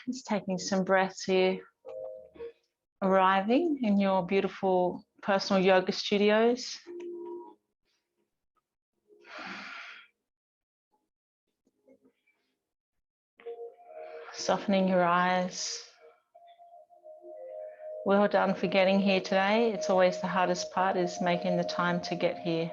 Just taking some breaths here, arriving in your beautiful personal yoga studios. Softening your eyes. Well done for getting here today. It's always the hardest part, is making the time to get here.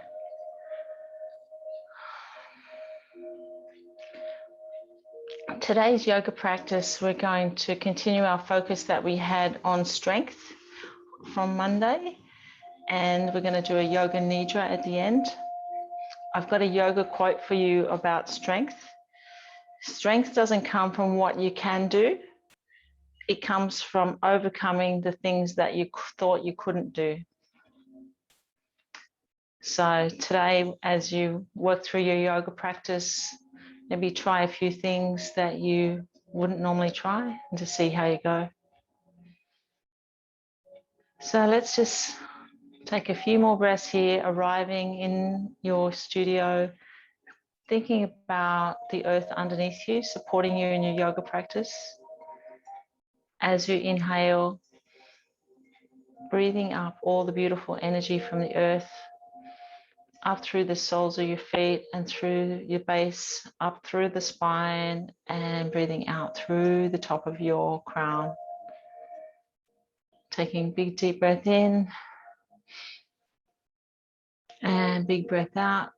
Today's yoga practice, we're going to continue our focus that we had on strength from Monday, and we're going to do a yoga Nidra at the end. I've got a yoga quote for you about strength. Strength doesn't come from what you can do. It comes from overcoming the things that you thought you couldn't do. So today, as you work through your yoga practice, maybe try a few things that you wouldn't normally try and to see how you go. So let's just take a few more breaths here, arriving in your studio, thinking about the earth underneath you, supporting you in your yoga practice. As you inhale, breathing up all the beautiful energy from the earth, up through the soles of your feet and through your base, up through the spine, and breathing out through the top of your crown. Taking a big deep breath in and big breath out,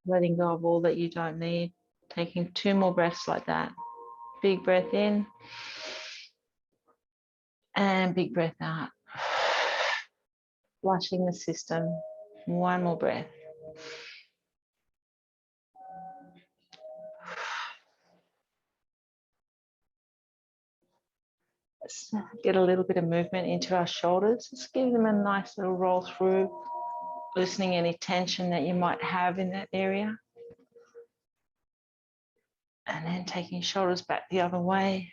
letting go of all that you don't need. Taking 2 more breaths like that. Big breath in and big breath out. Flushing the system. 1 more breath. Let's get a little bit of movement into our shoulders. Just give them a nice little roll through, loosening any tension that you might have in that area. And then taking shoulders back the other way.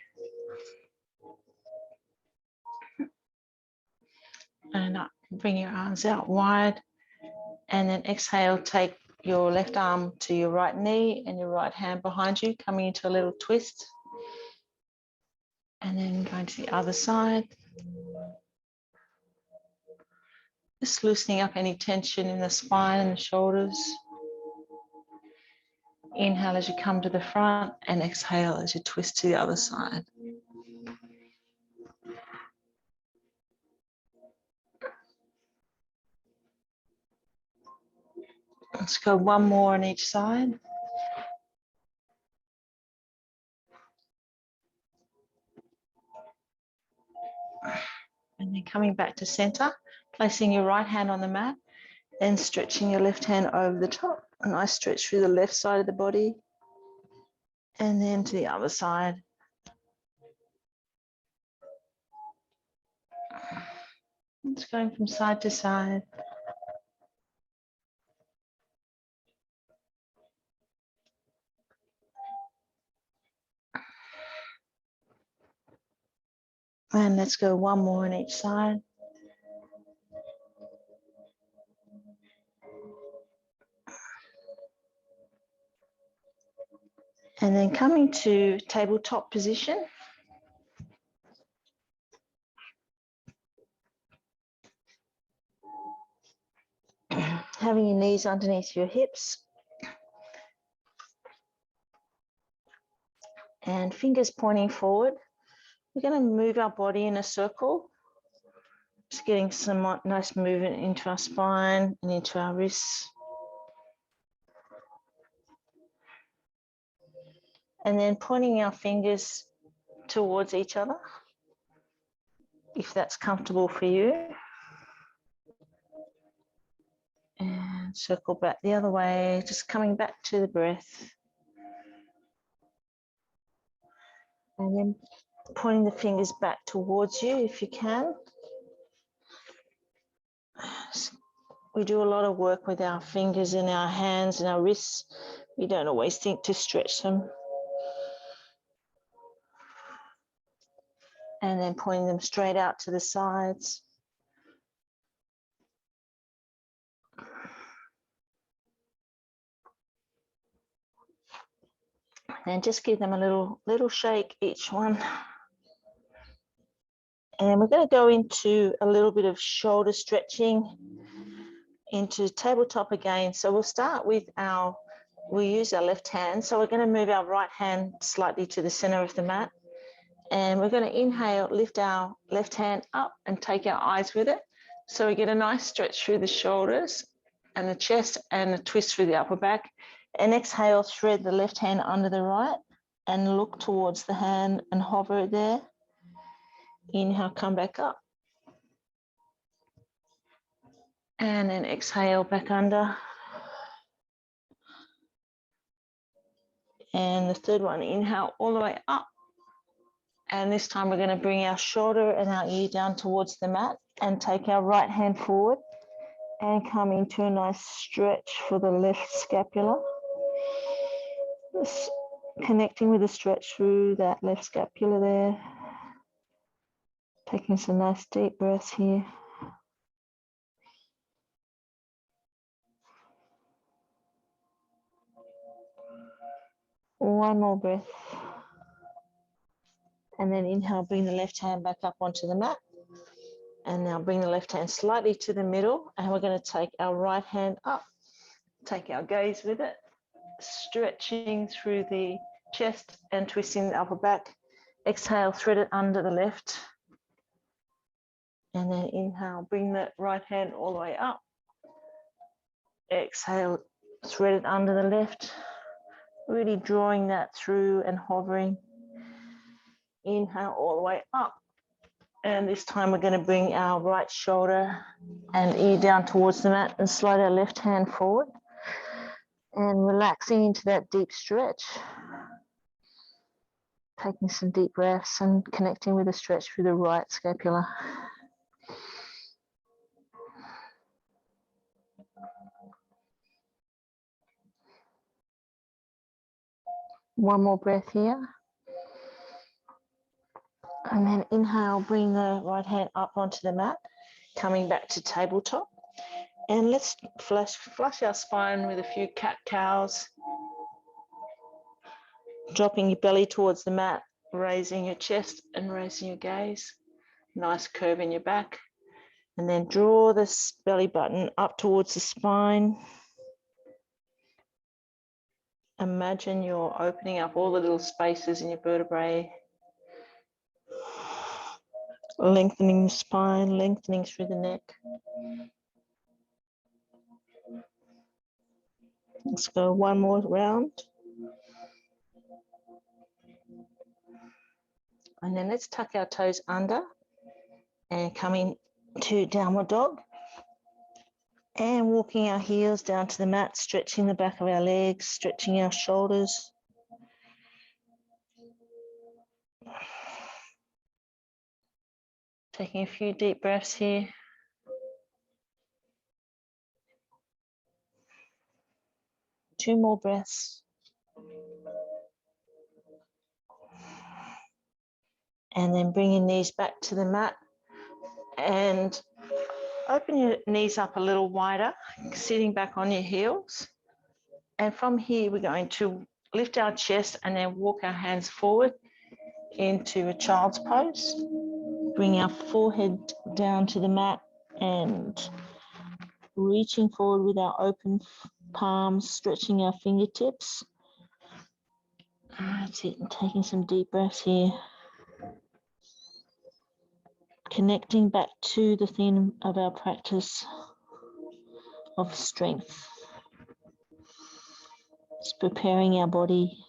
And up, bring your arms out wide. And then exhale, take your left arm to your right knee and your right hand behind you, coming into a little twist. And then going to the other side. Just loosening up any tension in the spine and the shoulders. Inhale as you come to the front and exhale as you twist to the other side. Let's go 1 more on each side. And then coming back to center, placing your right hand on the mat, then stretching your left hand over the top. A nice stretch through the left side of the body. And then to the other side. It's going from side to side. And let's go 1 more on each side. And then coming to tabletop position. Having your knees underneath your hips. And fingers pointing forward. We're going to move our body in a circle. Just getting some nice movement into our spine and into our wrists. And then pointing our fingers towards each other, if that's comfortable for you. And circle back the other way, just coming back to the breath. And then pointing the fingers back towards you if you can. We do a lot of work with our fingers and our hands and our wrists. We don't always think to stretch them. And then pointing them straight out to the sides. And just give them a little shake, each one. And we're going to go into a little bit of shoulder stretching into tabletop again. So we'll start with we'll use our left hand. So we're going to move our right hand slightly to the center of the mat. And we're going to inhale, lift our left hand up and take our eyes with it. So we get a nice stretch through the shoulders and the chest and a twist through the upper back. And exhale, thread the left hand under the right and look towards the hand and hover it there. Inhale, come back up. And then exhale, back under. And the third one, inhale all the way up. And this time we're going to bring our shoulder and our ear down towards the mat and take our right hand forward and come into a nice stretch for the left scapula. Just connecting with the stretch through that left scapula there. Taking some nice deep breaths here. One more breath. And then inhale, bring the left hand back up onto the mat. And now bring the left hand slightly to the middle. And we're going to take our right hand up. Take our gaze with it. Stretching through the chest and twisting the upper back. Exhale, thread it under the left. And then inhale, bring the right hand all the way up. Exhale, thread it under the left. Really drawing that through and hovering. Inhale all the way up. And this time we're going to bring our right shoulder and ear down towards the mat and slide our left hand forward. And relaxing into that deep stretch. Taking some deep breaths and connecting with the stretch through the right scapula. One more breath here. And then inhale, bring the right hand up onto the mat, coming back to tabletop. And let's flush our spine with a few cat-cows. Dropping your belly towards the mat, raising your chest and raising your gaze. Nice curve in your back. And then draw this belly button up towards the spine. Imagine you're opening up all the little spaces in your vertebrae. Lengthening the spine, lengthening through the neck. Let's go one more round. And then let's tuck our toes under and come into downward dog. And walking our heels down to the mat, stretching the back of our legs, stretching our shoulders. Taking a few deep breaths here. Two more breaths. And then bring your knees back to the mat and open your knees up a little wider, sitting back on your heels. And from here, we're going to lift our chest and then walk our hands forward into a child's pose. Bring our forehead down to the mat and reaching forward with our open palms, stretching our fingertips. That's it, and taking some deep breaths here. Connecting back to the theme of our practice of strength. It's preparing our body.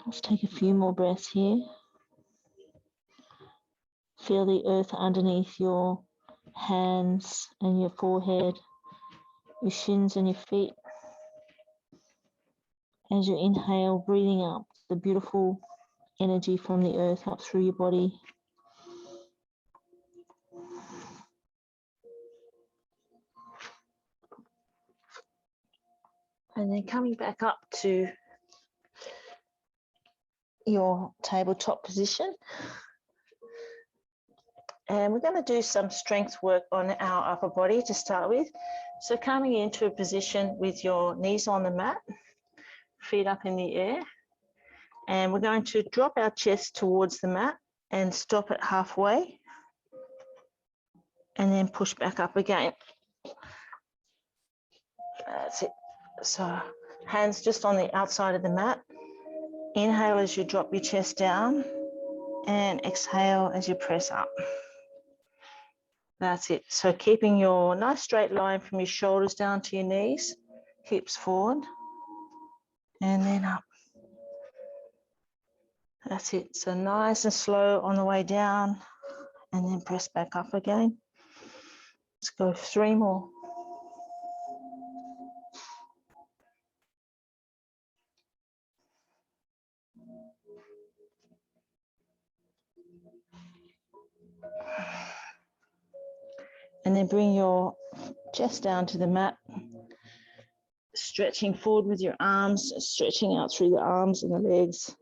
Let's take a few more breaths here. Feel the earth underneath your hands and your forehead, your shins and your feet. As you inhale, breathing up the beautiful energy from the earth up through your body. And then coming back up to your tabletop position. And we're going to do some strength work on our upper body to start with. So coming into a position with your knees on the mat, feet up in the air, and we're going to drop our chest towards the mat and stop it halfway, and then push back up again. That's it. So hands just on the outside of the mat. Inhale as you drop your chest down, and exhale as you press up. That's it. So keeping your nice straight line from your shoulders down to your knees, hips forward, and then up. That's it. So nice and slow on the way down, and then press back up again. Let's go 3 more. And then bring your chest down to the mat, stretching forward with your arms, stretching out through the arms and the legs.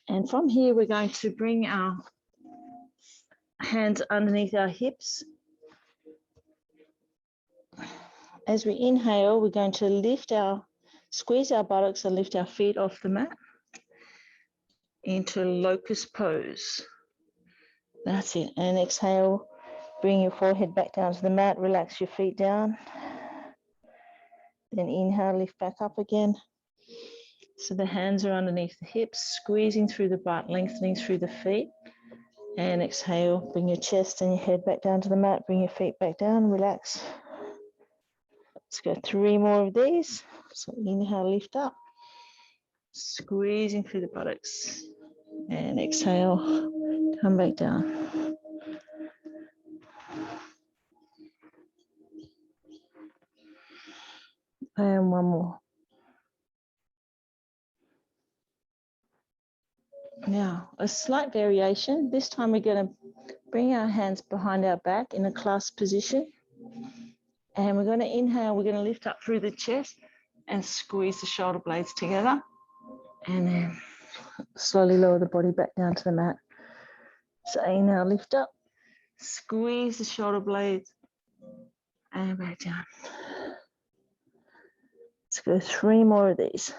And from here, we're going to bring our hands underneath our hips. As we inhale, we're going to squeeze our buttocks and lift our feet off the mat into locust pose. That's it. And exhale, bring your forehead back down to the mat, relax your feet down. Then inhale, lift back up again. So the hands are underneath the hips, squeezing through the butt, lengthening through the feet. And exhale, bring your chest and your head back down to the mat, bring your feet back down, relax. Let's go 3 more of these. So inhale, lift up, squeezing through the buttocks. And exhale, come back down. And 1 more. Now, a slight variation. This time we're going to bring our hands behind our back in a clasped position. And we're going to inhale, we're going to lift up through the chest and squeeze the shoulder blades together. And then slowly lower the body back down to the mat. So inhale, lift up, squeeze the shoulder blades, and back down. Let's go 3 more of these.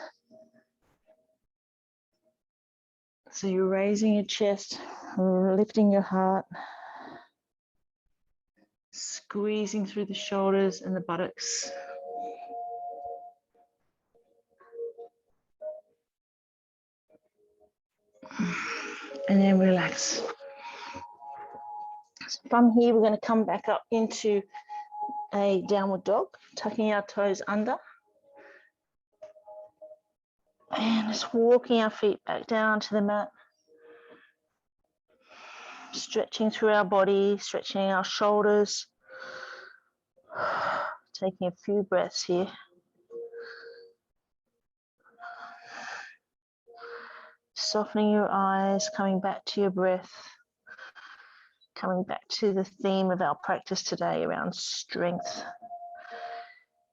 So you're raising your chest, lifting your heart, squeezing through the shoulders and the buttocks. And then relax. So from here, we're going to come back up into a downward dog, tucking our toes under. And just walking our feet back down to the mat. Stretching through our body, stretching our shoulders. Taking a few breaths here. Softening your eyes, coming back to your breath. Coming back to the theme of our practice today around strength.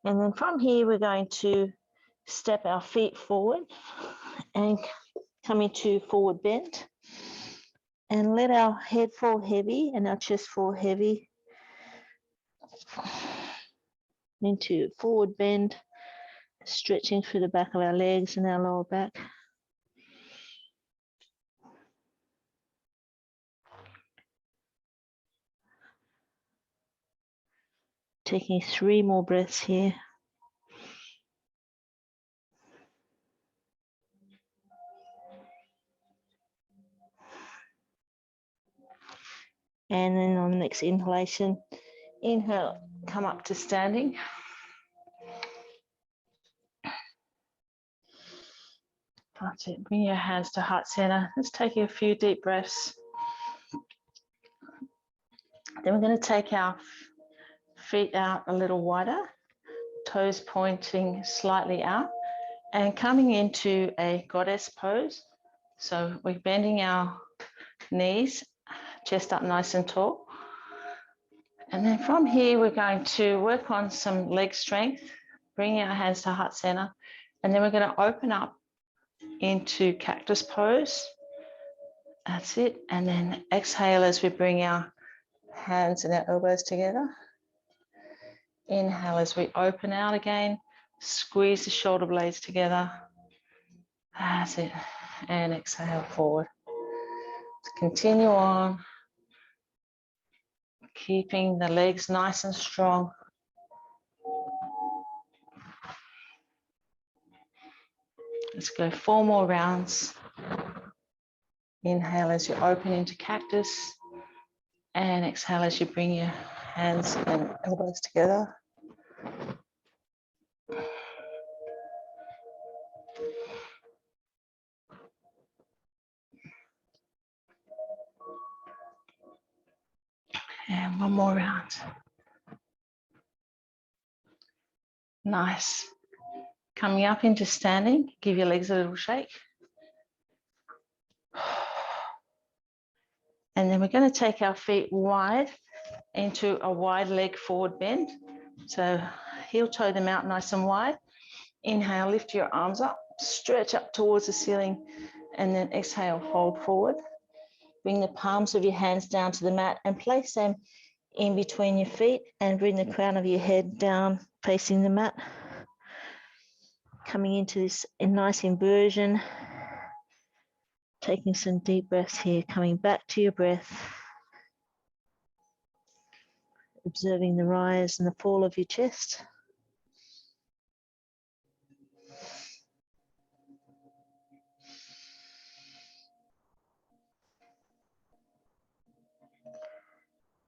And then from here, we're going to step our feet forward and come into forward bend. And let our head fall heavy and our chest fall heavy into forward bend, stretching through the back of our legs and our lower back. Taking 3 more breaths here. And then on the next inhalation, inhale, come up to standing. That's it. Bring your hands to heart center. Let's take a few deep breaths. Then we're going to take our feet out a little wider, toes pointing slightly out, and coming into a goddess pose. So we're bending our knees, chest up nice and tall. And then from here, we're going to work on some leg strength, bringing our hands to heart center. And then we're going to open up into cactus pose. That's it. And then exhale as we bring our hands and our elbows together. Inhale as we open out again. Squeeze the shoulder blades together. That's it. And exhale forward. Continue on. Keeping the legs nice and strong. Let's go 4 more rounds. Inhale as you open into cactus. And exhale as you bring your hands and elbows together. And 1 more round. Nice. Coming up into standing, give your legs a little shake. And then we're going to take our feet wide into a wide leg forward bend. So heel toe them out nice and wide. Inhale, lift your arms up, stretch up towards the ceiling, and then exhale, fold forward. Bring the palms of your hands down to the mat and place them in between your feet and bring the crown of your head down facing the mat. Coming into this nice inversion. Taking some deep breaths here, coming back to your breath. Observing the rise and the fall of your chest.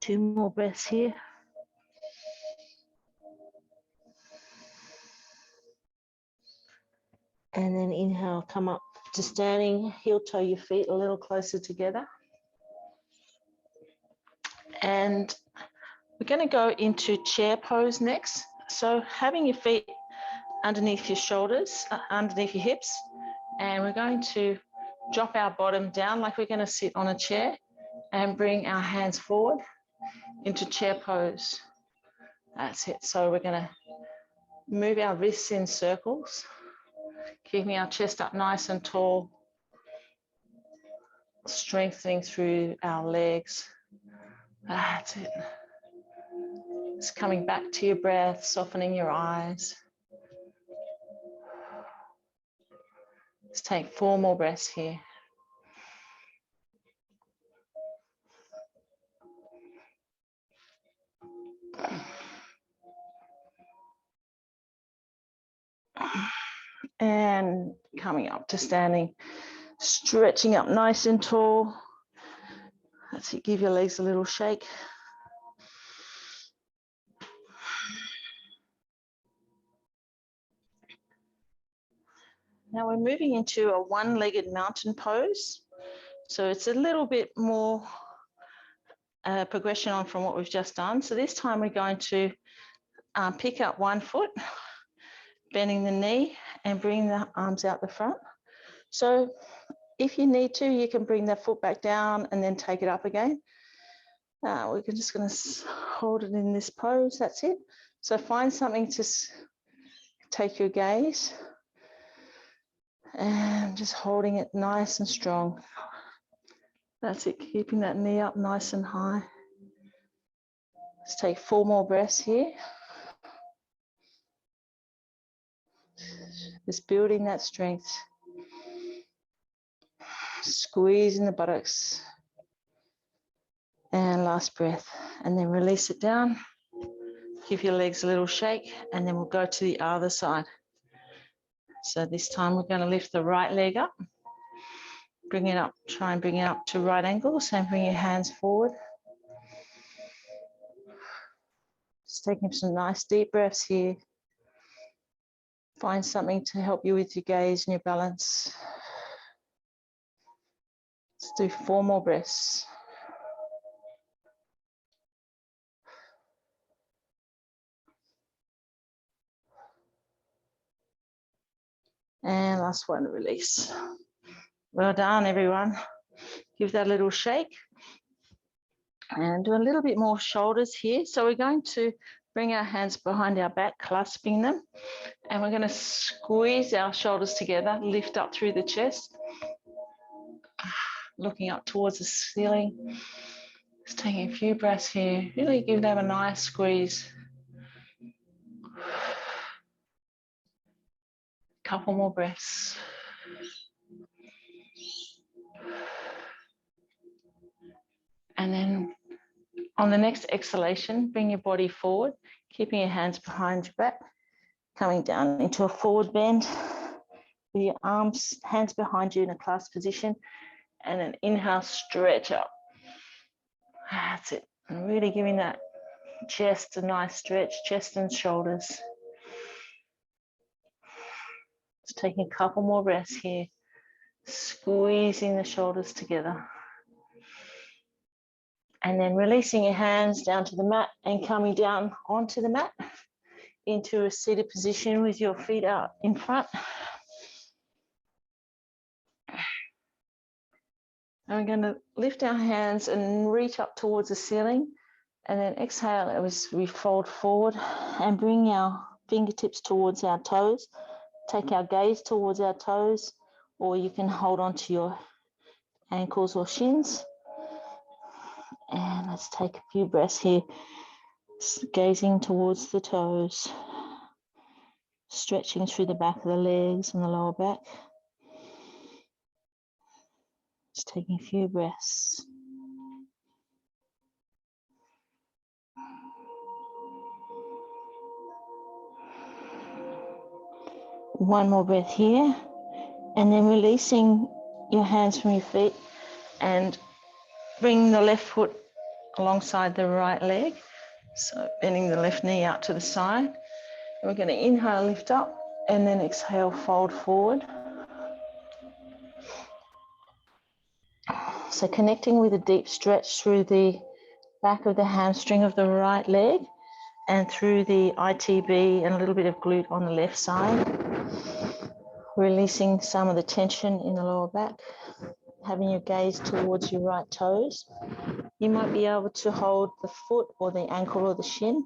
Two more breaths here. And then inhale, come up to standing, heel toe your feet a little closer together. And we're going to go into chair pose next. So having your feet underneath your shoulders, underneath your hips, and we're going to drop our bottom down like we're going to sit on a chair and bring our hands forward into chair pose. That's it. So we're going to move our wrists in circles, keeping our chest up nice and tall, strengthening through our legs. That's it. Just coming back to your breath, softening your eyes. Let's take 4 more breaths here. And coming up to standing, stretching up nice and tall. That's it, give your legs a little shake. Now we're moving into a one-legged mountain pose. So it's a little bit more progression on from what we've just done. So this time we're going to pick up one foot, bending the knee and bring the arms out the front. So if you need to, you can bring the foot back down and then take it up again. We're just going to hold it in this pose. That's it. So find something to take your gaze and just holding it nice and strong. That's it, keeping that knee up nice and high. Let's take 4 more breaths here. Just building that strength. Squeezing the buttocks. And last breath. And then release it down. Give your legs a little shake and then we'll go to the other side. So this time we're going to lift the right leg up. Bring it up, try and bring it up to right angles and bring your hands forward. Just taking some nice deep breaths here. Find something to help you with your gaze and your balance. Let's do 4 more breaths. And last one, release. Well done, everyone. Give that a little shake. And do a little bit more shoulders here. So we're going to bring our hands behind our back, clasping them. And we're going to squeeze our shoulders together, lift up through the chest. Looking up towards the ceiling. Just taking a few breaths here. Really give them a nice squeeze. Couple more breaths. And then on the next exhalation, bring your body forward, keeping your hands behind your back, coming down into a forward bend with your arms, hands behind you in a clasped position, and then inhale, stretch up. That's it. And really giving that chest a nice stretch, chest and shoulders. Just taking a couple more breaths here, squeezing the shoulders together. And then releasing your hands down to the mat and coming down onto the mat into a seated position with your feet out in front. And we're going to lift our hands and reach up towards the ceiling, and then exhale as we fold forward and bring our fingertips towards our toes. Take our gaze towards our toes, or you can hold on to your ankles or shins. And let's take a few breaths here, gazing towards the toes, stretching through the back of the legs and the lower back. Just taking a few breaths. One more breath here, and then releasing your hands from your feet and bring the left foot alongside the right leg. So bending the left knee out to the side. And we're going to inhale, lift up, and then exhale, fold forward. So connecting with a deep stretch through the back of the hamstring of the right leg and through the ITB and a little bit of glute on the left side. Releasing some of the tension in the lower back, having your gaze towards your right toes. You might be able to hold the foot or the ankle or the shin.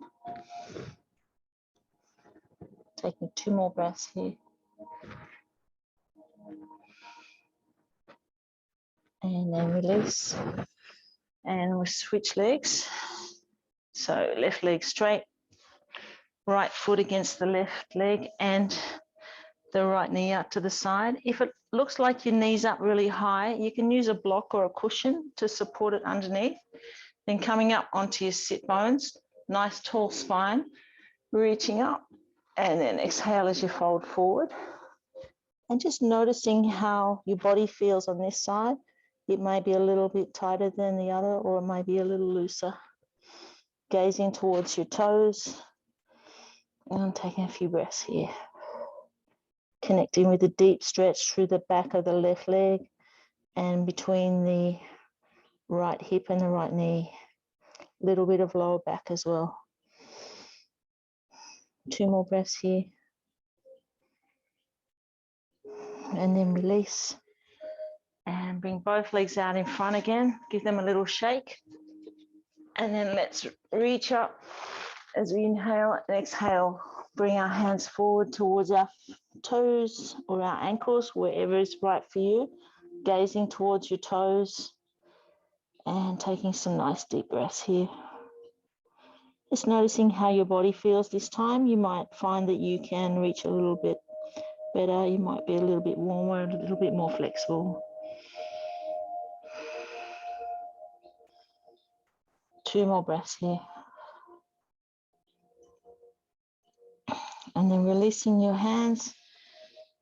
Taking 2 more breaths here. And then release. And we'll switch legs. So left leg straight, right foot against the left leg and the right knee out to the side. If it looks like your knee's up really high, you can use a block or a cushion to support it underneath. Then coming up onto your sit bones, nice tall spine, reaching up, and then exhale as you fold forward. And just noticing how your body feels on this side. It may be a little bit tighter than the other, or it may be a little looser. Gazing towards your toes, and taking a few breaths here. Connecting with a deep stretch through the back of the left leg and between the right hip and the right knee. A little bit of lower back as well. 2 more breaths here. And then release. And bring both legs out in front again. Give them a little shake. And then let's reach up as we inhale and exhale. Bring our hands forward towards our toes or our ankles, wherever is right for you. Gazing towards your toes and taking some nice deep breaths here. Just noticing how your body feels this time. You might find that you can reach a little bit better. You might be a little bit warmer and a little bit more flexible. 2 more breaths here. And then releasing your hands.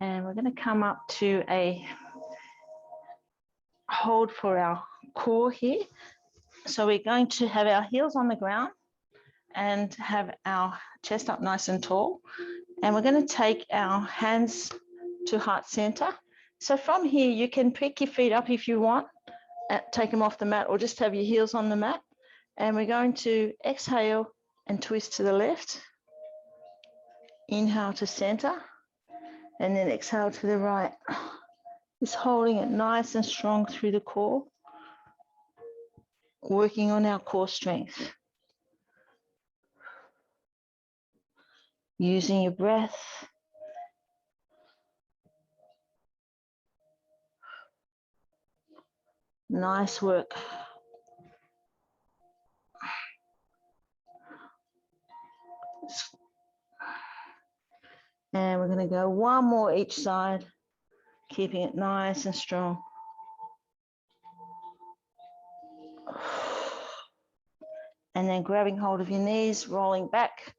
And we're going to come up to a hold for our core here. So we're going to have our heels on the ground and have our chest up nice and tall. And we're going to take our hands to heart center. So from here, you can pick your feet up if you want, take them off the mat, or just have your heels on the mat. And we're going to exhale and twist to the left. Inhale to center, and then exhale to the right. Just holding it nice and strong through the core, working on our core strength. Using your breath. Nice work. And we're going to go one more each side, keeping it nice and strong. And then grabbing hold of your knees, rolling back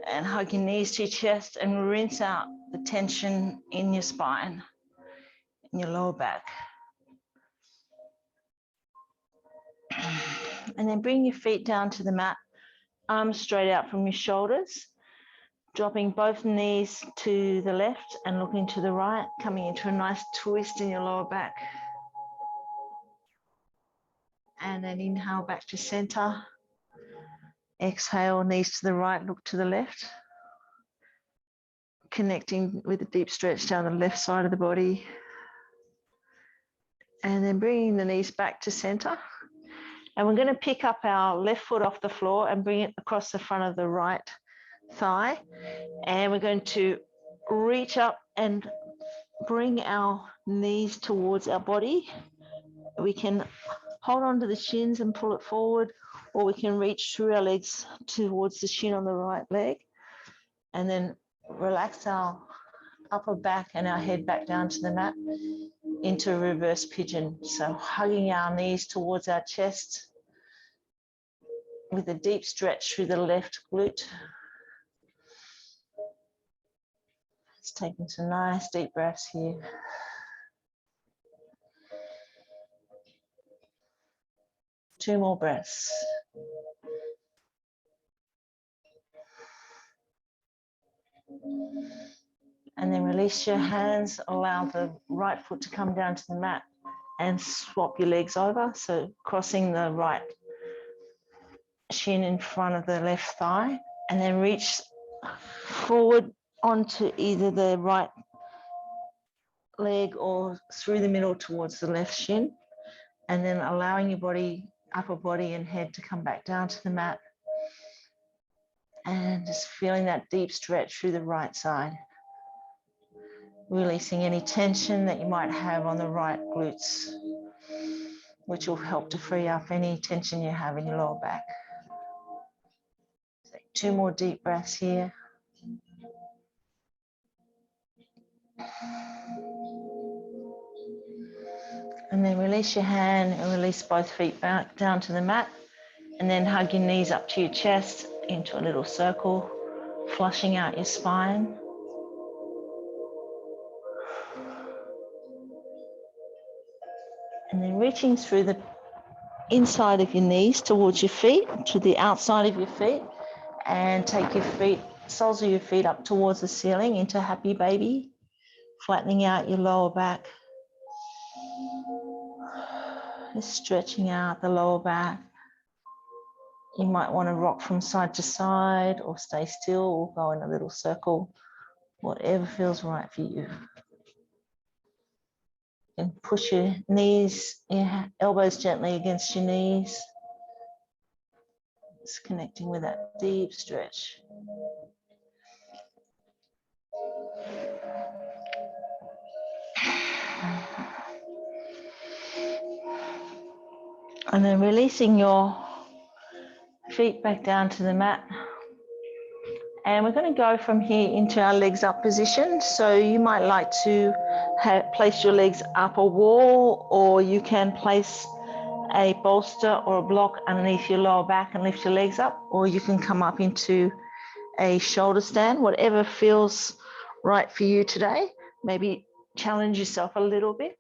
and hug your knees to your chest and rinse out the tension in your spine, in your lower back. And then bring your feet down to the mat, arms straight out from your shoulders, dropping both knees to the left and looking to the right, coming into a nice twist in your lower back. And then inhale back to center. Exhale, knees to the right, look to the left. Connecting with a deep stretch down the left side of the body. And then bringing the knees back to center. And we're going to pick up our left foot off the floor and bring it across the front of the right thigh. And we're going to reach up and bring our knees towards our body. We can hold on to the shins and pull it forward, or we can reach through our legs towards the shin on the right leg. And then relax our upper back and our head back down to the mat into a reverse pigeon. So hugging our knees towards our chest with a deep stretch through the left glute. Let's take some nice deep breaths here. Two more breaths. And then release your hands, allow the right foot to come down to the mat and swap your legs over. So crossing the right shin in front of the left thigh, and then reach forward onto either the right leg or through the middle towards the left shin, and then allowing your body, upper body and head to come back down to the mat, and just feeling that deep stretch through the right side, releasing any tension that you might have on the right glutes, which will help to free up any tension you have in your lower back. So two more deep breaths here. And then release your hand and release both feet back down to the mat, and then hug your knees up to your chest into a little circle, flushing out your spine. And then reaching through the inside of your knees towards your feet, to the outside of your feet, and take your feet, soles of your feet up towards the ceiling into happy baby, flattening out your lower back. Just stretching out the lower back. You might want to rock from side to side or stay still or go in a little circle, whatever feels right for you. And push your knees, your elbows gently against your knees. Just connecting with that deep stretch. And then releasing your feet back down to the mat. And we're going to go from here into our legs up position. So you might like to place your legs up a wall, or you can place a bolster or a block underneath your lower back and lift your legs up, or you can come up into a shoulder stand, whatever feels right for you today. Maybe challenge yourself a little bit.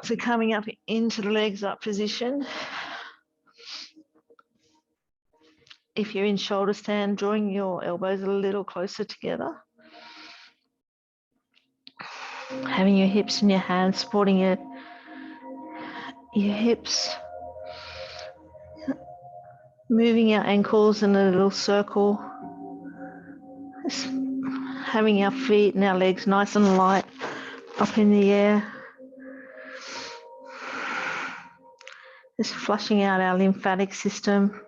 So coming up into the legs up position. If you're in shoulder stand, drawing your elbows a little closer together. Having your hips and your hands supporting your hips. Moving our ankles in a little circle. Just having our feet and our legs nice and light up in the air. Just flushing out our lymphatic system.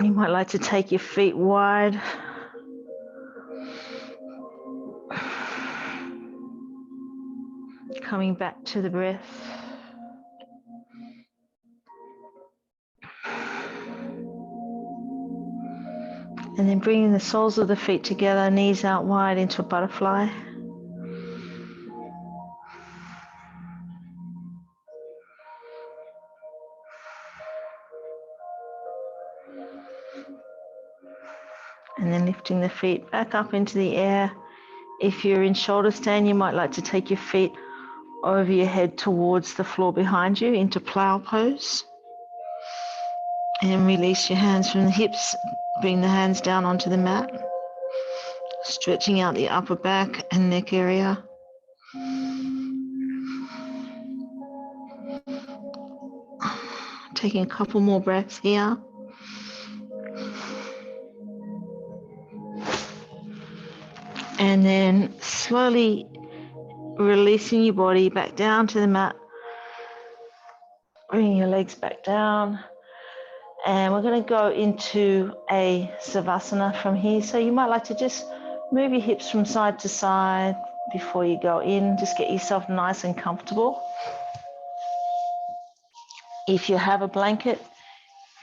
You might like to take your feet wide. Coming back to the breath. And then bringing the soles of the feet together, knees out wide into a butterfly. And then lifting the feet back up into the air. If you're in shoulder stand, you might like to take your feet over your head towards the floor behind you into plow pose. And release your hands from the hips. Bring the hands down onto the mat. Stretching out the upper back and neck area. Taking a couple more breaths here. And then slowly releasing your body back down to the mat. Bringing your legs back down. And we're going to go into a Savasana from here. So you might like to just move your hips from side to side before you go in. Just get yourself nice and comfortable. If you have a blanket,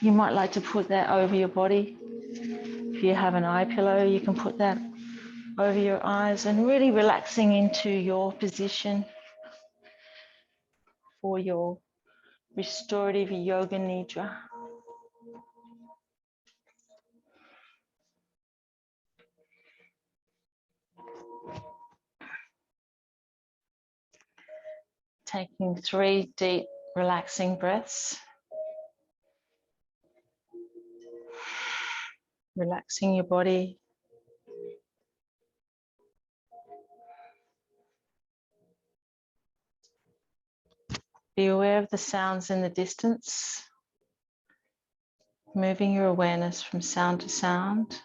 you might like to put that over your body. If you have an eye pillow, you can put that over your eyes and really relaxing into your position for your restorative yoga nidra. Taking 3 deep, relaxing breaths. Relaxing your body. Be aware of the sounds in the distance. Moving your awareness from sound to sound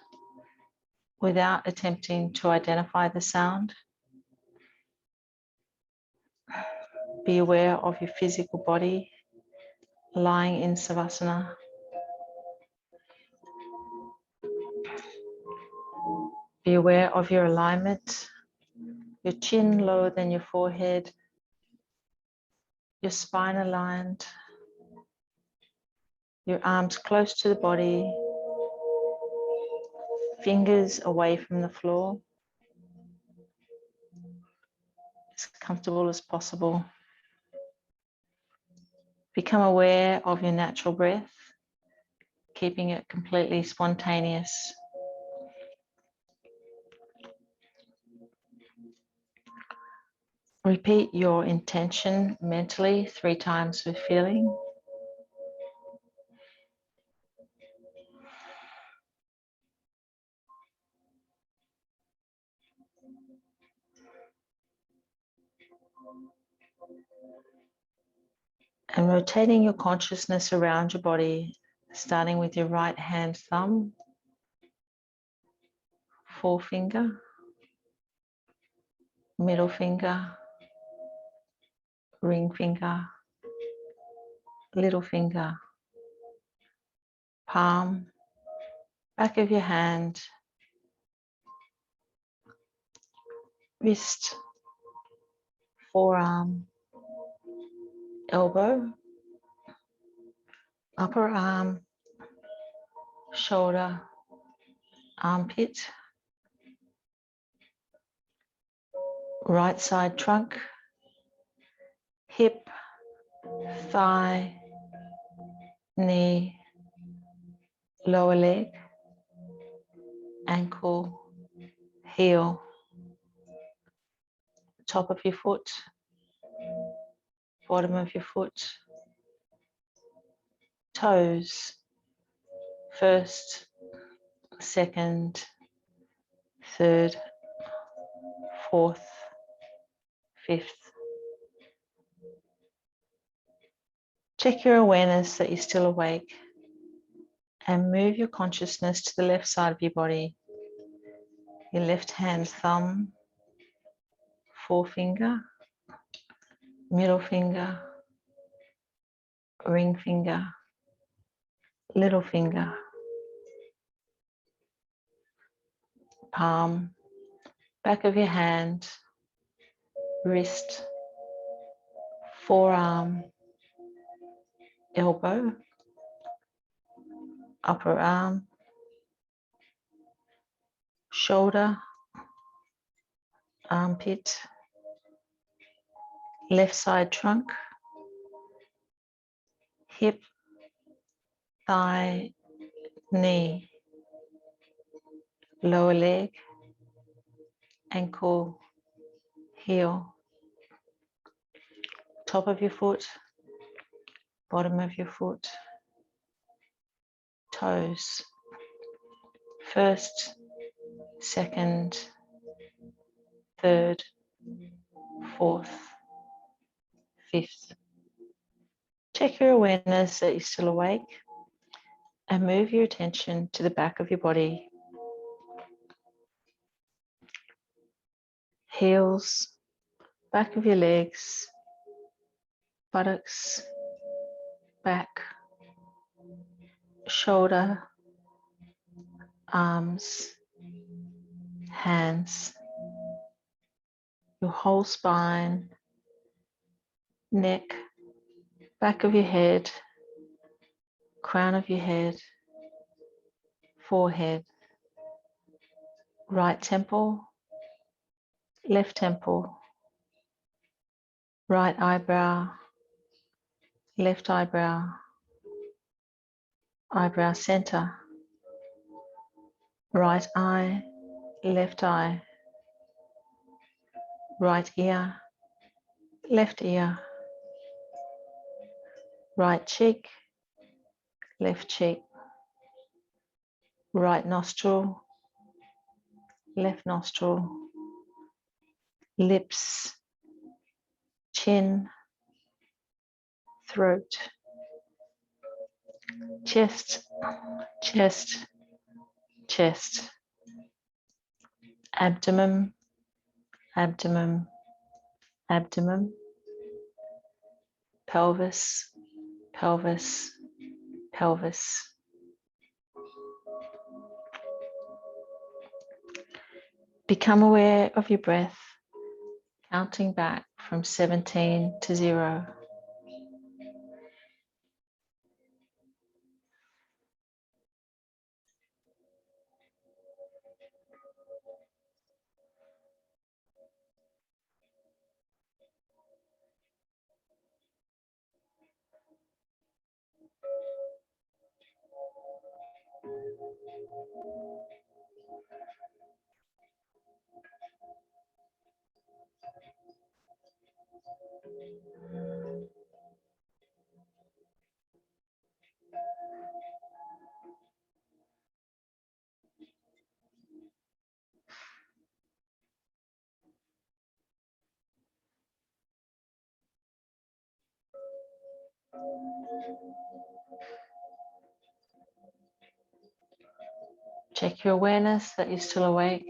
without attempting to identify the sound. Be aware of your physical body lying in Savasana. Be aware of your alignment, your chin lower than your forehead, your spine aligned, your arms close to the body, fingers away from the floor, as comfortable as possible. Become aware of your natural breath, keeping it completely spontaneous. Repeat your intention mentally 3 times with feeling. And rotating your consciousness around your body, starting with your right hand thumb, forefinger, middle finger, ring finger, little finger, palm, back of your hand, wrist, forearm, elbow, upper arm, shoulder, armpit, right side trunk, hip, thigh, knee, lower leg, ankle, heel, top of your foot, bottom of your foot, toes, first, second, third, fourth, fifth. Check your awareness that you're still awake and move your consciousness to the left side of your body. Your left hand thumb, forefinger, middle finger, ring finger, little finger, palm, back of your hand, wrist, forearm, elbow, upper arm, shoulder, armpit, left side trunk, hip, thigh, knee, lower leg, ankle, heel, top of your foot, bottom of your foot, toes, first, second, third, fourth, fifth. Check your awareness that you're still awake and move your attention to the back of your body, heels, back of your legs, buttocks, back, shoulder, arms, hands, your whole spine, neck, back of your head, crown of your head, forehead, right temple, left temple, right eyebrow, left eyebrow, eyebrow center, right eye, left eye, right ear, left ear, right cheek, left cheek, right nostril, left nostril, lips, chin, throat, chest, chest, chest, abdomen, abdomen, abdomen, pelvis, pelvis, pelvis. Become aware of your breath, counting back from 17 to 0. Check your awareness that you're still awake.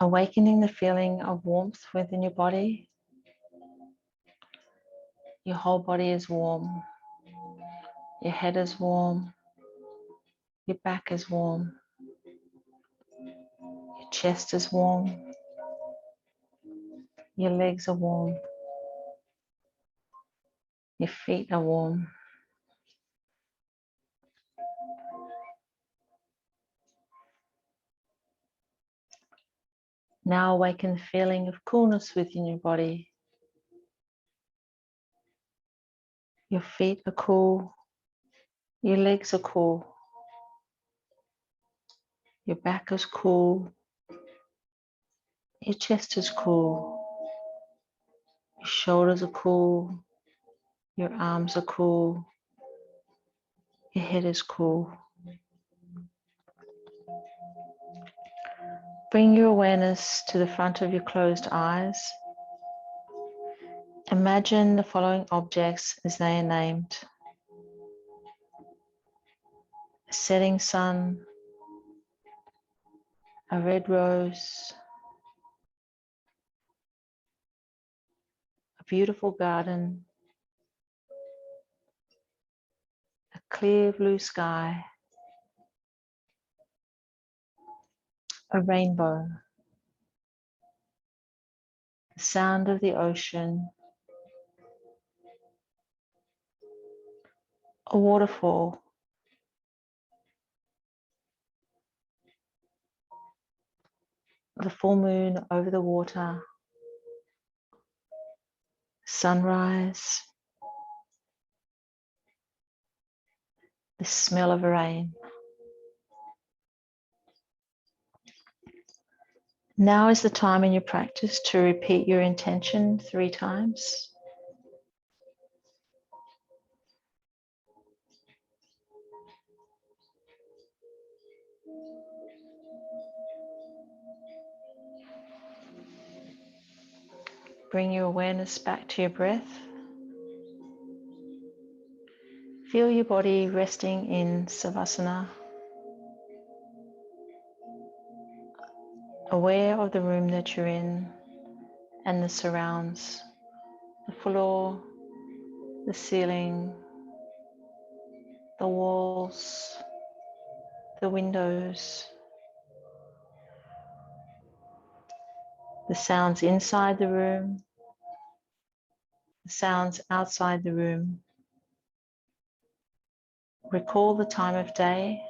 Awakening the feeling of warmth within your body. Your whole body is warm. Your head is warm. Your back is warm. Your chest is warm. Your legs are warm. Your feet are warm. Now awaken the feeling of coolness within your body. Your feet are cool. Your legs are cool. Your back is cool. Your chest is cool. Your shoulders are cool. Your arms are cool. Your head is cool. Bring your awareness to the front of your closed eyes. Imagine the following objects as they are named: a setting sun, a red rose, a beautiful garden, a clear blue sky, a rainbow, the sound of the ocean, a waterfall, the full moon over the water, sunrise, the smell of rain. Now is the time in your practice to repeat your intention 3 times. Bring your awareness back to your breath. Feel your body resting in Savasana. Aware of the room that you're in and the surrounds, the floor, the ceiling, the walls, the windows, the sounds inside the room, the sounds outside the room. Recall the time of day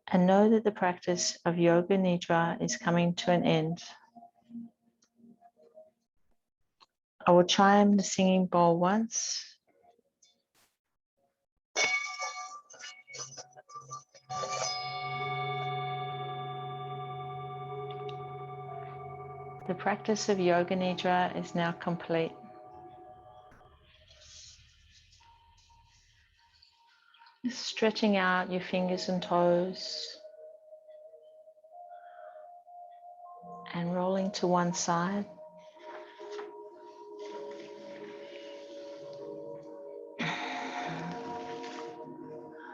and know that the practice of Yoga Nidra is coming to an end. I will chime the singing bowl once. The practice of Yoga Nidra is now complete. Stretching out your fingers and toes and rolling to one side.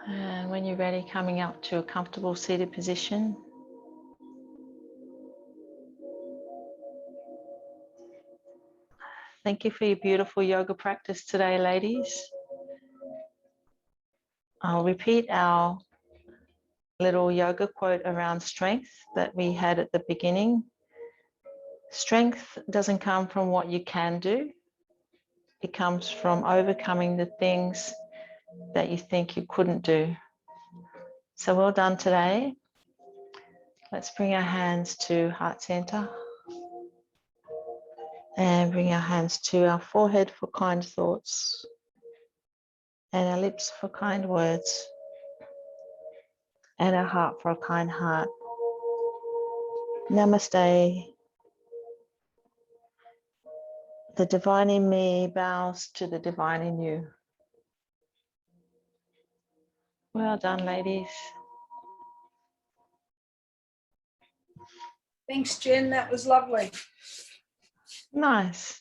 And when you're ready, coming up to a comfortable seated position. Thank you for your beautiful yoga practice today, ladies. I'll repeat our little yoga quote around strength that we had at the beginning. Strength doesn't come from what you can do. It comes from overcoming the things that you think you couldn't do. So well done today. Let's bring our hands to heart center and bring our hands to our forehead for kind thoughts and our lips for kind words and our heart for a kind heart. Namaste. The divine in me bows to the divine in you. Well done, ladies. Thanks, Jen. That was lovely. Nice.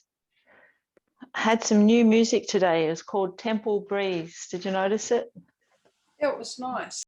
I had some new music today. It was called Temple Breeze. Did you notice it? It was nice.